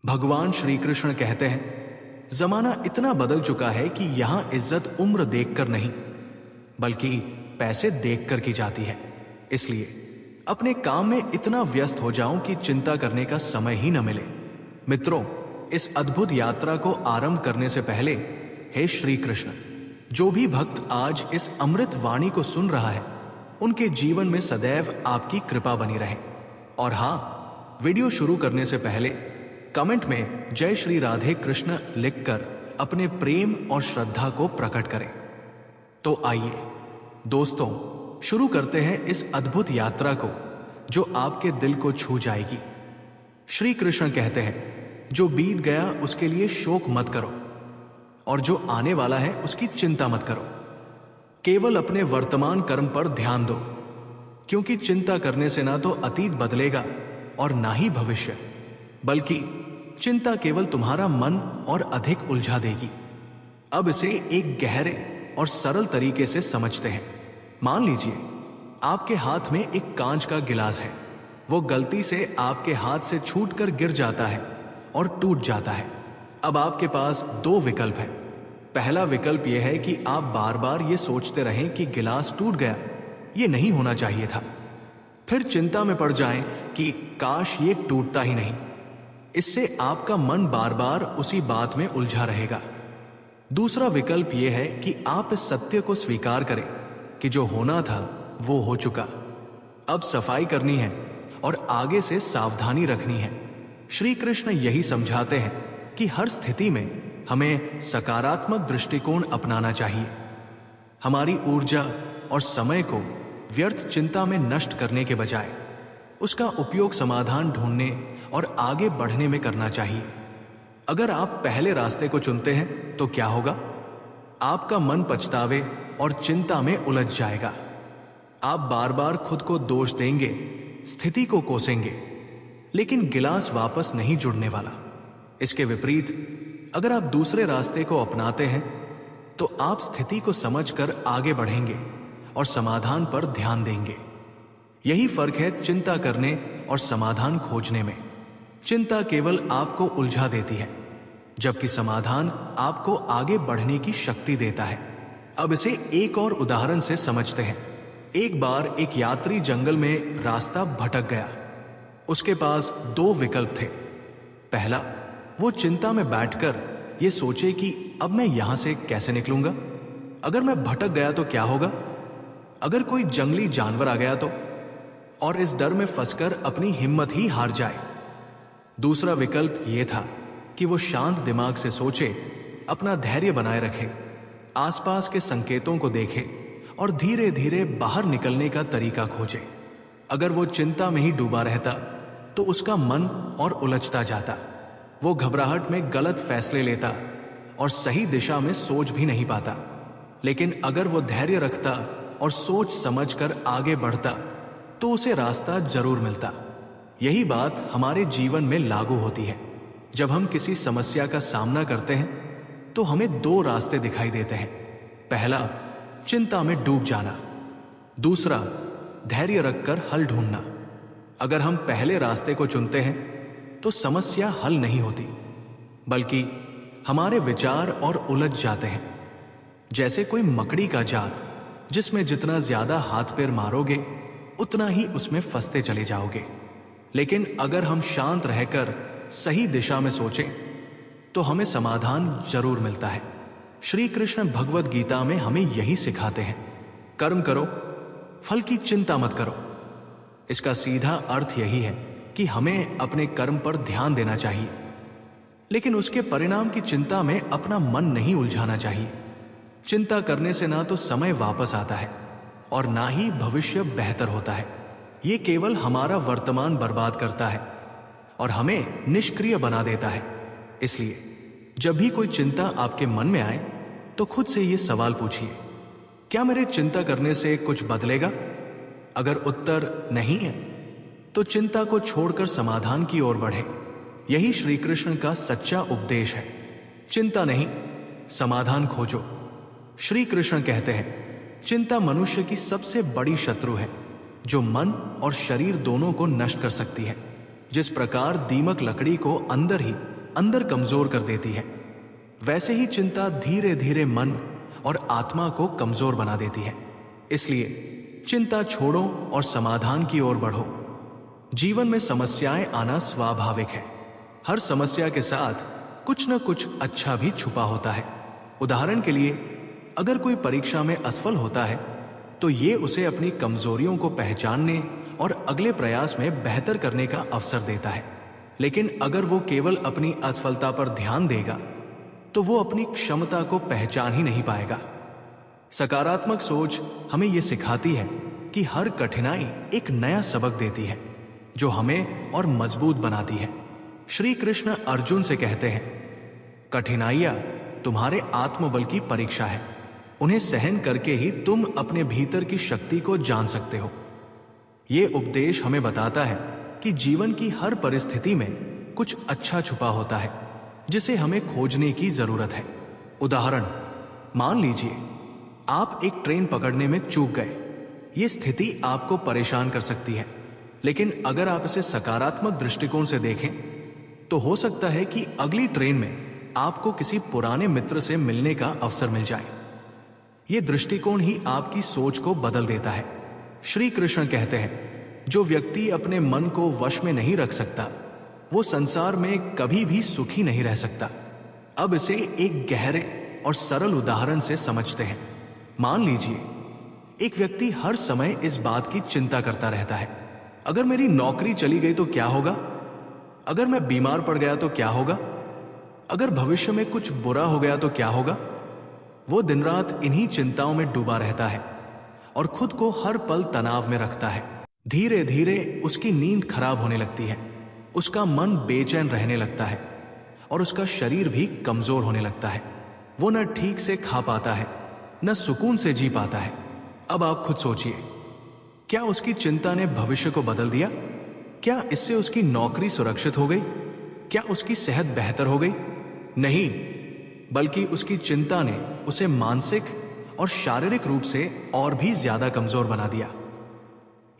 भगवान श्री कृष्ण कहते हैं, जमाना इतना बदल चुका है कि यहां इज्जत उम्र देखकर नहीं बल्कि पैसे देखकर की जाती है। इसलिए अपने काम में इतना व्यस्त हो जाऊं कि चिंता करने का समय ही न मिले। मित्रों, इस अद्भुत यात्रा को आरंभ करने से पहले, हे श्री कृष्ण, जो भी भक्त आज इस अमृत वाणी को सुन रहा है, उनके जीवन में सदैव आपकी कृपा बनी रहे। और हां, वीडियो शुरू करने से पहले कमेंट में जय श्री राधे कृष्ण लिखकर अपने प्रेम और श्रद्धा को प्रकट करें। तो आइए दोस्तों, शुरू करते हैं इस अद्भुत यात्रा को जो आपके दिल को छू जाएगी। श्री कृष्ण कहते हैं, जो बीत गया उसके लिए शोक मत करो और जो आने वाला है उसकी चिंता मत करो। केवल अपने वर्तमान कर्म पर ध्यान दो, क्योंकि चिंता करने से ना तो अतीत बदलेगा और ना ही भविष्य, बल्कि चिंता केवल तुम्हारा मन और अधिक उलझा देगी। अब इसे एक गहरे और सरल तरीके से समझते हैं। मान लीजिए आपके हाथ में एक कांच का गिलास है। वो गलती से आपके हाथ से छूटकर गिर जाता है और टूट जाता है। अब आपके पास दो विकल्प हैं। पहला विकल्प यह है कि आप बार बार ये सोचते रहें कि गिलास टूट गया, ये नहीं होना चाहिए था। फिर चिंता में पड़ जाएं कि काश ये टूटता ही नहीं। इससे आपका मन बार बार उसी बात में उलझा रहेगा। दूसरा विकल्प यह है कि आप इस सत्य को स्वीकार करें कि जो होना था वो हो चुका। अब सफाई करनी है और आगे से सावधानी रखनी है। श्री कृष्ण यही समझाते हैं कि हर स्थिति में हमें सकारात्मक दृष्टिकोण अपनाना चाहिए। हमारी ऊर्जा और समय को व्यर्थ चिंता में नष्ट करने के बजाय उसका उपयोग समाधान ढूंढने और आगे बढ़ने में करना चाहिए। अगर आप पहले रास्ते को चुनते हैं तो क्या होगा? आपका मन पछतावे और चिंता में उलझ जाएगा। आप बार बार खुद को दोष देंगे, स्थिति को कोसेंगे, लेकिन गिलास वापस नहीं जुड़ने वाला। इसके विपरीत अगर आप दूसरे रास्ते को अपनाते हैं तो आप स्थिति को समझकर आगे बढ़ेंगे और समाधान पर ध्यान देंगे। यही फर्क है चिंता करने और समाधान खोजने में। चिंता केवल आपको उलझा देती है, जबकि समाधान आपको आगे बढ़ने की शक्ति देता है। अब इसे एक और उदाहरण से समझते हैं। एक बार एक यात्री जंगल में रास्ता भटक गया। उसके पास दो विकल्प थे। पहला, वो चिंता में बैठकर ये सोचे कि अब मैं यहां से कैसे निकलूंगा? अगर मैं भटक गया तो क्या होगा? अगर कोई जंगली जानवर आ गया तो? और इस डर में फंसकर अपनी हिम्मत ही हार जाए। दूसरा विकल्प यह था कि वो शांत दिमाग से सोचे, अपना धैर्य बनाए रखे, आसपास के संकेतों को देखे और धीरे धीरे बाहर निकलने का तरीका खोजे। अगर वो चिंता में ही डूबा रहता तो उसका मन और उलझता जाता। वो घबराहट में गलत फैसले लेता और सही दिशा में सोच भी नहीं पाता। लेकिन अगर वो धैर्य रखता और सोच समझकर आगे बढ़ता तो उसे रास्ता जरूर मिलता। यही बात हमारे जीवन में लागू होती है। जब हम किसी समस्या का सामना करते हैं तो हमें दो रास्ते दिखाई देते हैं। पहला, चिंता में डूब जाना। दूसरा, धैर्य रखकर हल ढूंढना। अगर हम पहले रास्ते को चुनते हैं तो समस्या हल नहीं होती, बल्कि हमारे विचार और उलझ जाते हैं। जैसे कोई मकड़ी का जाल, जिसमें जितना ज्यादा हाथ पैर मारोगे उतना ही उसमें फंसते चले जाओगे। लेकिन अगर हम शांत रहकर सही दिशा में सोचें तो हमें समाधान जरूर मिलता है। श्री कृष्ण भगवद गीता में हमें यही सिखाते हैं, कर्म करो, फल की चिंता मत करो। इसका सीधा अर्थ यही है कि हमें अपने कर्म पर ध्यान देना चाहिए, लेकिन उसके परिणाम की चिंता में अपना मन नहीं उलझाना चाहिए। चिंता करने से ना तो समय वापस आता है और ना ही भविष्य बेहतर होता है। ये केवल हमारा वर्तमान बर्बाद करता है और हमें निष्क्रिय बना देता है। इसलिए जब भी कोई चिंता आपके मन में आए तो खुद से ये सवाल पूछिए, क्या मेरे चिंता करने से कुछ बदलेगा? अगर उत्तर नहीं है तो चिंता को छोड़कर समाधान की ओर बढ़े। यही श्री कृष्ण का सच्चा उपदेश है। चिंता नहीं, समाधान खोजो। श्री कृष्ण कहते हैं, चिंता मनुष्य की सबसे बड़ी शत्रु है, जो मन और शरीर दोनों को नष्ट कर सकती है। जिस प्रकार दीमक लकड़ी को अंदर ही अंदर कमजोर कर देती है, वैसे ही चिंता धीरे धीरे मन और आत्मा को कमजोर बना देती है। इसलिए चिंता छोड़ो और समाधान की ओर बढ़ो। जीवन में समस्याएं आना स्वाभाविक है। हर समस्या के साथ कुछ न कुछ अच्छा भी छुपा होता है। उदाहरण के लिए, अगर कोई परीक्षा में असफल होता है तो ये उसे अपनी कमजोरियों को पहचानने और अगले प्रयास में बेहतर करने का अवसर देता है। लेकिन अगर वो केवल अपनी असफलता पर ध्यान देगा तो वो अपनी क्षमता को पहचान ही नहीं पाएगा। सकारात्मक सोच हमें ये सिखाती है कि हर कठिनाई एक नया सबक देती है जो हमें और मजबूत बनाती है। श्री कृष्ण अर्जुन से कहते हैं, कठिनाइयां तुम्हारे आत्मबल की परीक्षा है। उन्हें सहन करके ही तुम अपने भीतर की शक्ति को जान सकते हो। यह उपदेश हमें बताता है कि जीवन की हर परिस्थिति में कुछ अच्छा छुपा होता है जिसे हमें खोजने की जरूरत है। उदाहरण, मान लीजिए आप एक ट्रेन पकड़ने में चूक गए। यह स्थिति आपको परेशान कर सकती है, लेकिन अगर आप इसे सकारात्मक दृष्टिकोण से देखें तो हो सकता है कि अगली ट्रेन में आपको किसी पुराने मित्र से मिलने का अवसर मिल जाए। यह दृष्टिकोण ही आपकी सोच को बदल देता है। श्री कृष्ण कहते हैं, जो व्यक्ति अपने मन को वश में नहीं रख सकता वो संसार में कभी भी सुखी नहीं रह सकता। अब इसे एक गहरे और सरल उदाहरण से समझते हैं। मान लीजिए एक व्यक्ति हर समय इस बात की चिंता करता रहता है, अगर मेरी नौकरी चली गई तो क्या होगा, अगर मैं बीमार पड़ गया तो क्या होगा, अगर भविष्य में कुछ बुरा हो गया तो क्या होगा। वो दिन रात इन्हीं चिंताओं में डूबा रहता है और खुद को हर पल तनाव में रखता है। धीरे धीरे उसकी नींद खराब होने लगती है, उसका मन बेचैन रहने लगता है और उसका शरीर भी कमजोर होने लगता है। वो न ठीक से खा पाता है, न सुकून से जी पाता है। अब आप खुद सोचिए, क्या उसकी चिंता ने भविष्य को बदल दिया? क्या इससे उसकी नौकरी सुरक्षित हो गई? क्या उसकी सेहत बेहतर हो गई? नहीं, बल्कि उसकी चिंता ने उसे मानसिक और शारीरिक रूप से और भी ज्यादा कमजोर बना दिया।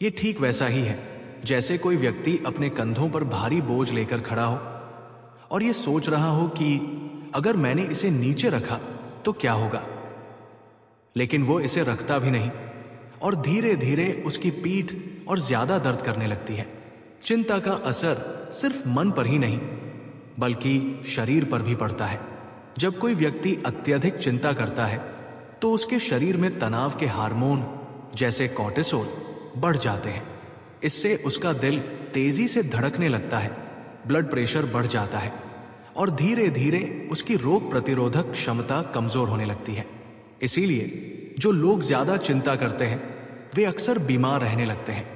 यह ठीक वैसा ही है जैसे कोई व्यक्ति अपने कंधों पर भारी बोझ लेकर खड़ा हो और यह सोच रहा हो कि अगर मैंने इसे नीचे रखा तो क्या होगा, लेकिन वो इसे रखता भी नहीं और धीरे धीरे उसकी पीठ और ज्यादा दर्द करने लगती है। चिंता का असर सिर्फ मन पर ही नहीं बल्कि शरीर पर भी पड़ता है। जब कोई व्यक्ति अत्यधिक चिंता करता है तो उसके शरीर में तनाव के हार्मोन जैसे कॉर्टिसोल बढ़ जाते हैं। इससे उसका दिल तेजी से धड़कने लगता है, ब्लड प्रेशर बढ़ जाता है और धीरे धीरे उसकी रोग प्रतिरोधक क्षमता कमजोर होने लगती है। इसीलिए जो लोग ज्यादा चिंता करते हैं वे अक्सर बीमार रहने लगते हैं।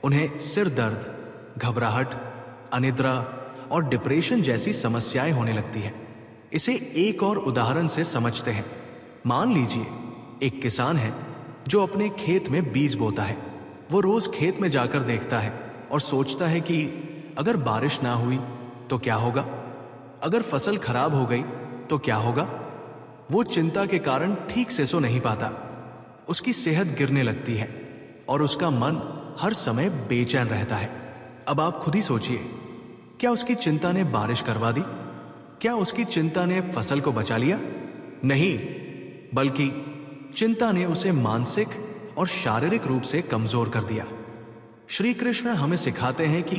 उन्हें सिर दर्द, घबराहट, अनिद्रा और डिप्रेशन जैसी समस्याएं होने लगती हैं। इसे एक और उदाहरण से समझते हैं। मान लीजिए एक किसान है जो अपने खेत में बीज बोता है। वो रोज खेत में जाकर देखता है और सोचता है कि अगर बारिश ना हुई तो क्या होगा, अगर फसल खराब हो गई तो क्या होगा। वो चिंता के कारण ठीक से सो नहीं पाता, उसकी सेहत गिरने लगती है और उसका मन हर समय बेचैन रहता है। अब आप खुद ही सोचिए, क्या उसकी चिंता ने बारिश करवा दी? क्या उसकी चिंता ने फसल को बचा लिया? नहीं, बल्कि चिंता ने उसे मानसिक और शारीरिक रूप से कमजोर कर दिया। श्री कृष्ण हमें सिखाते हैं कि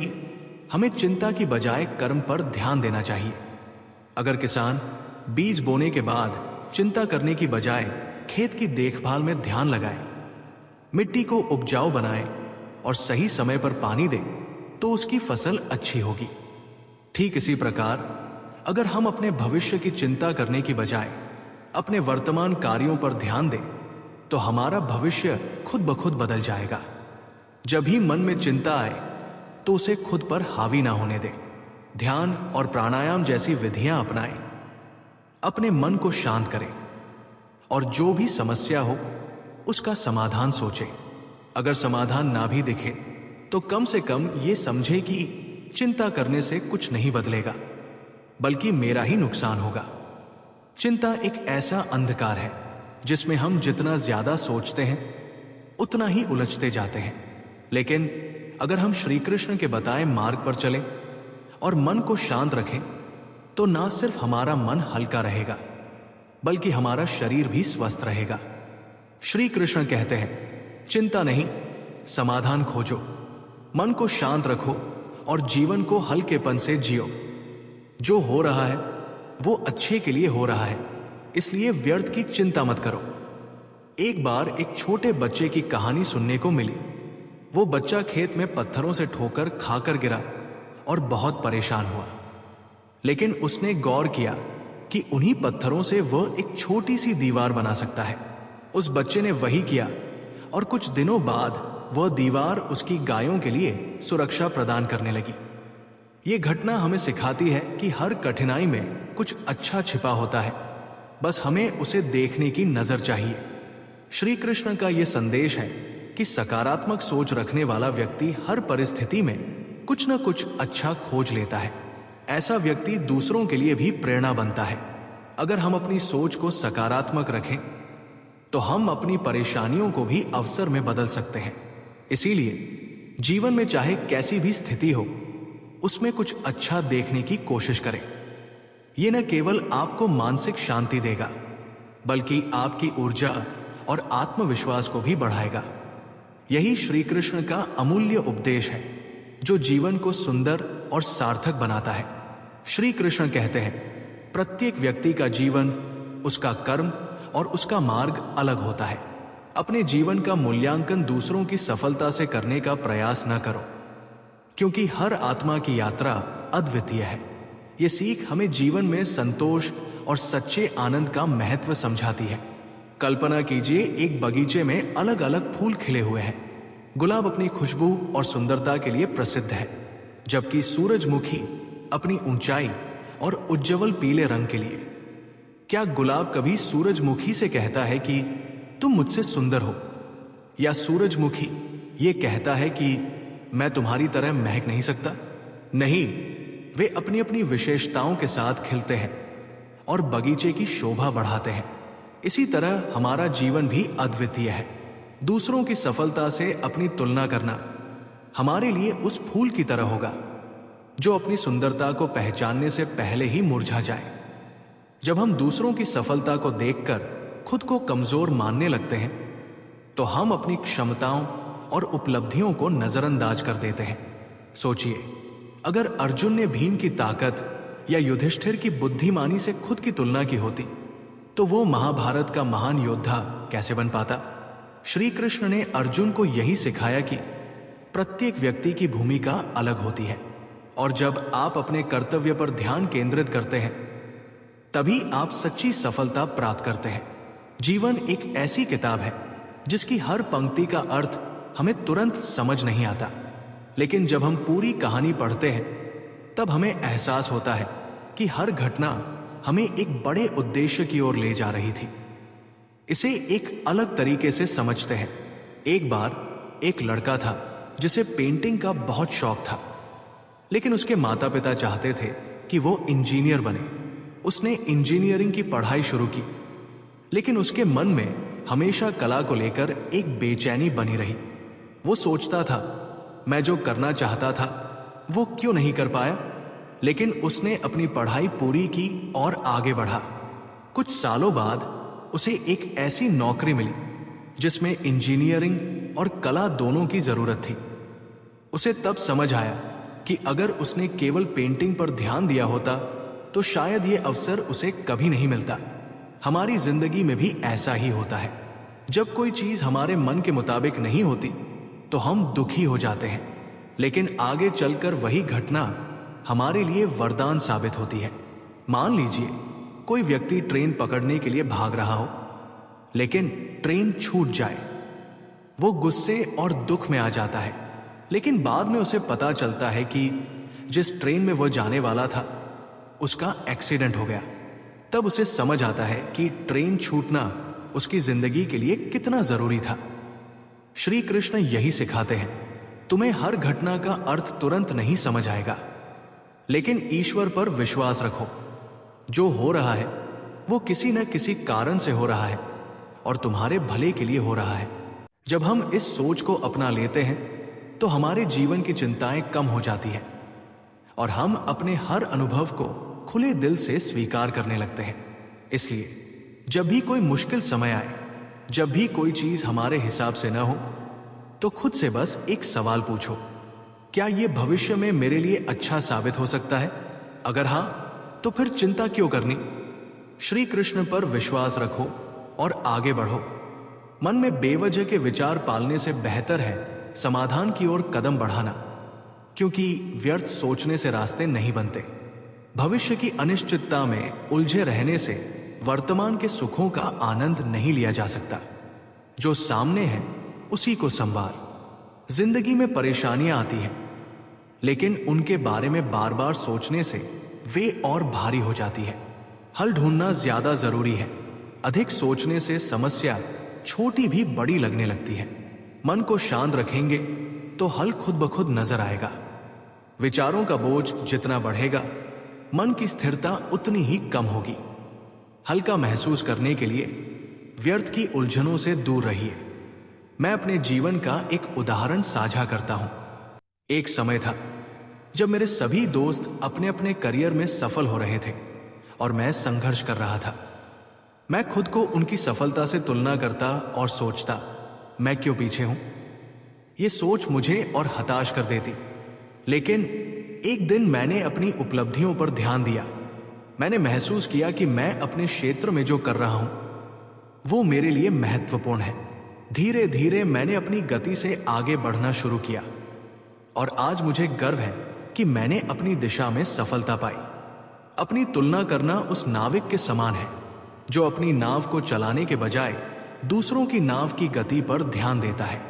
हमें चिंता की बजाय कर्म पर ध्यान देना चाहिए। अगर किसान बीज बोने के बाद चिंता करने की बजाय खेत की देखभाल में ध्यान लगाए, मिट्टी को उपजाऊ बनाए और सही समय पर पानी दे तो उसकी फसल अच्छी होगी। ठीक इसी प्रकार अगर हम अपने भविष्य की चिंता करने की बजाय अपने वर्तमान कार्यों पर ध्यान दें तो हमारा भविष्य खुद ब खुद बदल जाएगा। जब भी मन में चिंता आए तो उसे खुद पर हावी ना होने दें। ध्यान और प्राणायाम जैसी विधियां अपनाएं, अपने मन को शांत करें और जो भी समस्या हो उसका समाधान सोचें। अगर समाधान ना भी दिखे तो कम से कम ये समझे कि चिंता करने से कुछ नहीं बदलेगा बल्कि मेरा ही नुकसान होगा। चिंता एक ऐसा अंधकार है जिसमें हम जितना ज्यादा सोचते हैं उतना ही उलझते जाते हैं। लेकिन अगर हम श्री कृष्ण के बताए मार्ग पर चलें और मन को शांत रखें तो ना सिर्फ हमारा मन हल्का रहेगा, बल्कि हमारा शरीर भी स्वस्थ रहेगा। श्री कृष्ण कहते हैं, चिंता नहीं, समाधान खोजो, मन को शांत रखो और जीवन को हल्केपन से जियो। जो हो रहा है वो अच्छे के लिए हो रहा है, इसलिए व्यर्थ की चिंता मत करो। एक बार एक छोटे बच्चे की कहानी सुनने को मिली। वो बच्चा खेत में पत्थरों से ठोकर खाकर गिरा और बहुत परेशान हुआ। लेकिन उसने गौर किया कि उन्हीं पत्थरों से वह एक छोटी सी दीवार बना सकता है। उस बच्चे ने वही किया और कुछ दिनों बाद वह दीवार उसकी गायों के लिए सुरक्षा प्रदान करने लगी। ये घटना हमें सिखाती है कि हर कठिनाई में कुछ अच्छा छिपा होता है, बस हमें उसे देखने की नजर चाहिए। श्री कृष्ण का यह संदेश है कि सकारात्मक सोच रखने वाला व्यक्ति हर परिस्थिति में कुछ न कुछ अच्छा खोज लेता है। ऐसा व्यक्ति दूसरों के लिए भी प्रेरणा बनता है। अगर हम अपनी सोच को सकारात्मक रखें तो हम अपनी परेशानियों को भी अवसर में बदल सकते हैं। इसीलिए जीवन में चाहे कैसी भी स्थिति हो, उसमें कुछ अच्छा देखने की कोशिश करें। यह न केवल आपको मानसिक शांति देगा, बल्कि आपकी ऊर्जा और आत्मविश्वास को भी बढ़ाएगा। यही श्री कृष्ण का अमूल्य उपदेश है, जो जीवन को सुंदर और सार्थक बनाता है। श्री कृष्ण कहते हैं, प्रत्येक व्यक्ति का जीवन, उसका कर्म और उसका मार्ग अलग होता है। अपने जीवन का मूल्यांकन दूसरों की सफलता से करने का प्रयास न करो, क्योंकि हर आत्मा की यात्रा अद्वितीय है। ये सीख हमें जीवन में संतोष और सच्चे आनंद का महत्व समझाती है। कल्पना कीजिए, एक बगीचे में अलग अलग फूल खिले हुए हैं। गुलाब अपनी खुशबू और सुंदरता के लिए प्रसिद्ध है, जबकि सूरजमुखी अपनी ऊंचाई और उज्जवल पीले रंग के लिए। क्या गुलाब कभी सूरजमुखी से कहता है कि तुम मुझसे सुंदर हो, या सूरजमुखी ये कहता है कि मैं तुम्हारी तरह महक नहीं सकता? नहीं, वे अपनी अपनी विशेषताओं के साथ खिलते हैं और बगीचे की शोभा बढ़ाते हैं। इसी तरह हमारा जीवन भी अद्वितीय है। दूसरों की सफलता से अपनी तुलना करना हमारे लिए उस फूल की तरह होगा जो अपनी सुंदरता को पहचानने से पहले ही मुरझा जाए। जब हम दूसरों की सफलता को देखकर खुद को कमजोर मानने लगते हैं, तो हम अपनी क्षमताओं और उपलब्धियों को नजरअंदाज कर देते हैं। सोचिए, अगर अर्जुन ने भीम की ताकत या युधिष्ठिर की बुद्धिमानी से खुद की तुलना की होती, तो वो महाभारत का महान योद्धा कैसे बन पाता? श्री कृष्ण ने अर्जुन को यही सिखाया कि प्रत्येक व्यक्ति की भूमिका अलग होती है, और जब आप अपने कर्तव्य पर ध्यान केंद्रित करते हैं, तभी आप सच्ची सफलता प्राप्त करते हैं। जीवन एक ऐसी किताब है जिसकी हर पंक्ति का अर्थ हमें तुरंत समझ नहीं आता, लेकिन जब हम पूरी कहानी पढ़ते हैं, तब हमें एहसास होता है कि हर घटना हमें एक बड़े उद्देश्य की ओर ले जा रही थी। इसे एक अलग तरीके से समझते हैं। एक बार एक लड़का था जिसे पेंटिंग का बहुत शौक था, लेकिन उसके माता पिता चाहते थे कि वो इंजीनियर बने। उसने इंजीनियरिंग की पढ़ाई शुरू की, लेकिन उसके मन में हमेशा कला को लेकर एक बेचैनी बनी रही। वो सोचता था, मैं जो करना चाहता था वो क्यों नहीं कर पाया? लेकिन उसने अपनी पढ़ाई पूरी की और आगे बढ़ा। कुछ सालों बाद उसे एक ऐसी नौकरी मिली जिसमें इंजीनियरिंग और कला दोनों की जरूरत थी। उसे तब समझ आया कि अगर उसने केवल पेंटिंग पर ध्यान दिया होता तो शायद ये अवसर उसे कभी नहीं मिलता। हमारी जिंदगी में भी ऐसा ही होता है। जब कोई चीज हमारे मन के मुताबिक नहीं होती तो हम दुखी हो जाते हैं, लेकिन आगे चलकर वही घटना हमारे लिए वरदान साबित होती है। मान लीजिए कोई व्यक्ति ट्रेन पकड़ने के लिए भाग रहा हो, लेकिन ट्रेन छूट जाए। वो गुस्से और दुख में आ जाता है, लेकिन बाद में उसे पता चलता है कि जिस ट्रेन में वह जाने वाला था उसका एक्सीडेंट हो गया। तब उसे समझ आता है कि ट्रेन छूटना उसकी जिंदगी के लिए कितना जरूरी था। श्री कृष्ण यही सिखाते हैं, तुम्हें हर घटना का अर्थ तुरंत नहीं समझ आएगा, लेकिन ईश्वर पर विश्वास रखो। जो हो रहा है वो किसी न किसी कारण से हो रहा है और तुम्हारे भले के लिए हो रहा है। जब हम इस सोच को अपना लेते हैं तो हमारे जीवन की चिंताएं कम हो जाती हैं और हम अपने हर अनुभव को खुले दिल से स्वीकार करने लगते हैं। इसलिए जब भी कोई मुश्किल समय आए, जब भी कोई चीज हमारे हिसाब से न हो, तो खुद से बस एक सवाल पूछो, क्या यह भविष्य में मेरे लिए अच्छा साबित हो सकता है? अगर हां, तो फिर चिंता क्यों करनी? श्री कृष्ण पर विश्वास रखो और आगे बढ़ो। मन में बेवजह के विचार पालने से बेहतर है समाधान की ओर कदम बढ़ाना, क्योंकि व्यर्थ सोचने से रास्ते नहीं बनते। भविष्य की अनिश्चितता में उलझे रहने से वर्तमान के सुखों का आनंद नहीं लिया जा सकता। जो सामने है उसी को संवार। जिंदगी में परेशानियां आती हैं, लेकिन उनके बारे में बार बार सोचने से वे और भारी हो जाती है। हल ढूंढना ज्यादा जरूरी है। अधिक सोचने से समस्या छोटी भी बड़ी लगने लगती है। मन को शांत रखेंगे तो हल खुद ब खुद नजर आएगा। विचारों का बोझ जितना बढ़ेगा, मन की स्थिरता उतनी ही कम होगी। हल्का महसूस करने के लिए व्यर्थ की उलझनों से दूर रहिए। मैं अपने जीवन का एक उदाहरण साझा करता हूं। एक समय था जब मेरे सभी दोस्त अपने अपने करियर में सफल हो रहे थे और मैं संघर्ष कर रहा था। मैं खुद को उनकी सफलता से तुलना करता और सोचता, मैं क्यों पीछे हूं? यह सोच मुझे और हताश कर देती। लेकिन एक दिन मैंने अपनी उपलब्धियों पर ध्यान दिया। मैंने महसूस किया कि मैं अपने क्षेत्र में जो कर रहा हूं वो मेरे लिए महत्वपूर्ण है। धीरे धीरे मैंने अपनी गति से आगे बढ़ना शुरू किया और आज मुझे गर्व है कि मैंने अपनी दिशा में सफलता पाई। अपनी तुलना करना उस नाविक के समान है जो अपनी नाव को चलाने के बजाय दूसरों की नाव की गति पर ध्यान देता है।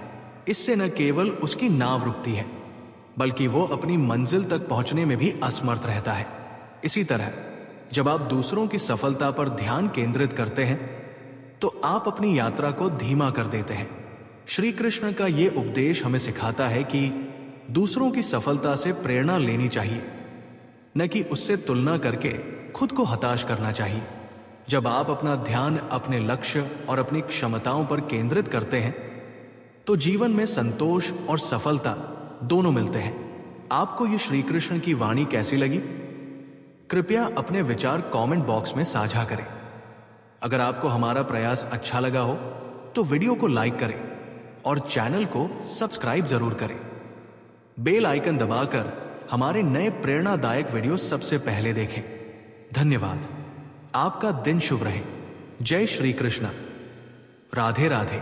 इससे न केवल उसकी नाव रुकती है, बल्कि वो अपनी मंजिल तक पहुंचने में भी असमर्थ रहता है। इसी तरह जब आप दूसरों की सफलता पर ध्यान केंद्रित करते हैं तो आप अपनी यात्रा को धीमा कर देते हैं। श्री कृष्ण का यह उपदेश हमें सिखाता है कि दूसरों की सफलता से प्रेरणा लेनी चाहिए, न कि उससे तुलना करके खुद को हताश करना चाहिए। जब आप अपना ध्यान अपने लक्ष्य और अपनी क्षमताओं पर केंद्रित करते हैं तो जीवन में संतोष और सफलता दोनों मिलते हैं। आपको ये श्री कृष्ण की वाणी कैसी लगी? कृपया अपने विचार कमेंट बॉक्स में साझा करें। अगर आपको हमारा प्रयास अच्छा लगा हो तो वीडियो को लाइक करें और चैनल को सब्सक्राइब जरूर करें। बेल आइकन दबाकर हमारे नए प्रेरणादायक वीडियो सबसे पहले देखें। धन्यवाद। आपका दिन शुभ रहे। जय श्री कृष्ण। राधे राधे।